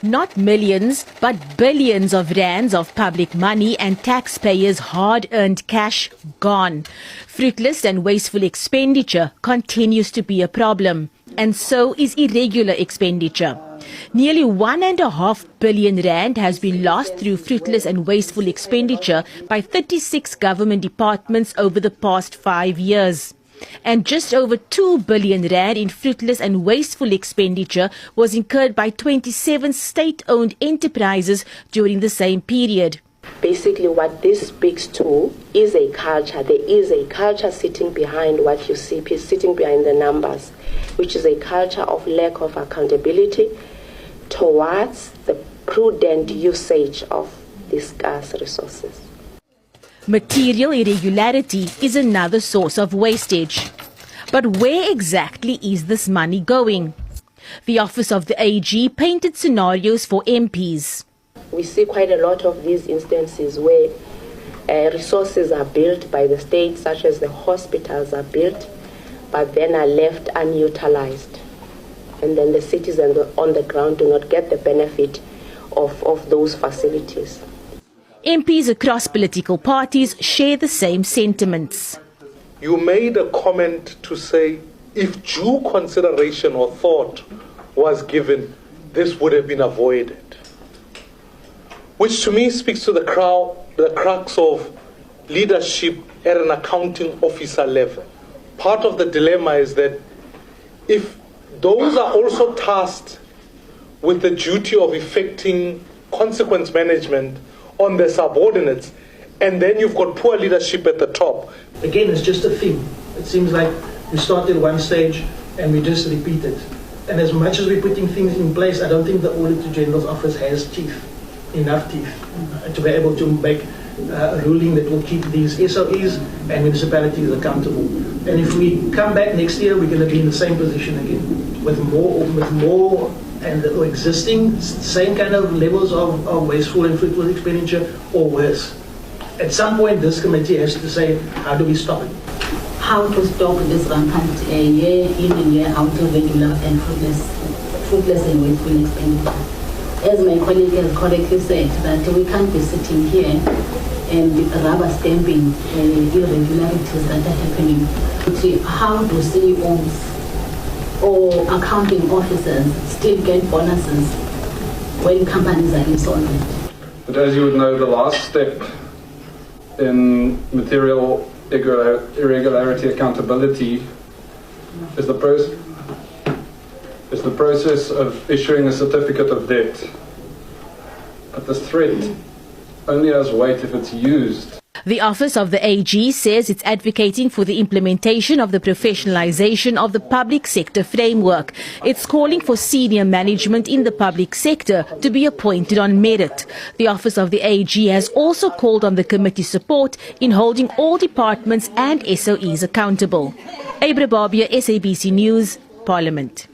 Not millions, but billions of rands of public money and taxpayers' hard-earned cash gone. Fruitless and wasteful expenditure continues to be a problem, and so is irregular expenditure. Nearly 1.5 billion rand has been lost through fruitless and wasteful expenditure by 36 government departments over the past 5 years. And just over 2 billion rand in fruitless and wasteful expenditure was incurred by 27 state-owned enterprises during the same period. Basically, what this speaks to is a culture. There is a culture sitting behind what you see, sitting behind the numbers, which is a culture of lack of accountability towards the prudent usage of these scarce resources. Material irregularity is another source of wastage. But where exactly is this money going? The Office of the AG painted scenarios for MPs. We see quite a lot of these instances where resources are built by the state, such as the hospitals are built, but then are left unutilized. And then the citizens on the ground do not get the benefit of those facilities. MPs across political parties share the same sentiments. You made a comment to say if due consideration or thought was given, this would have been avoided. Which to me speaks to the crux of leadership at an accounting officer level. Part of the dilemma is that if those are also tasked with the duty of effecting consequence management on their subordinates, and then you've got poor leadership at the top. Again, it's just a theme. It seems like we started one stage and we just repeat it. And as much as we're putting things in place, I don't think the Auditor General's office has enough teeth to be able to make a ruling that will keep these SOEs and municipalities accountable. And if we come back next year, we're going to be in the same position again, with more and the existing same kind of levels of wasteful and fruitless expenditure or worse. At some point, this committee has to say, how do we stop it? How to stop this rampant year in and year out of regular and fruitless and wasteful expenditure. As my colleague has correctly said, that we can't be sitting here and rubber stamping irregularities that are happening. How do CEOs or accounting officers still get bonuses when companies are insolvent? But as you would know, the last step in material irregularity accountability is the process of issuing a certificate of debt. But this threat only has weight if it's used. The Office of the AG says it's advocating for the implementation of the professionalization of the public sector framework. It's calling for senior management in the public sector to be appointed on merit. The Office of the AG has also called on the committee's support in holding all departments and SOEs accountable. Abra Babia, SABC News, Parliament.